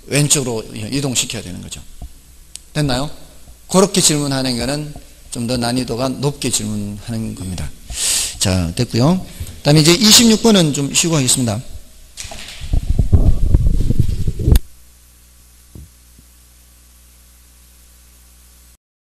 왼쪽으로 이동시켜야 되는 거죠. 됐나요? 그렇게 질문하는 거는 좀 더 난이도가 높게 질문하는 겁니다. 자, 됐고요. 그 다음에 이제 26번은 좀 쉬고 하겠습니다.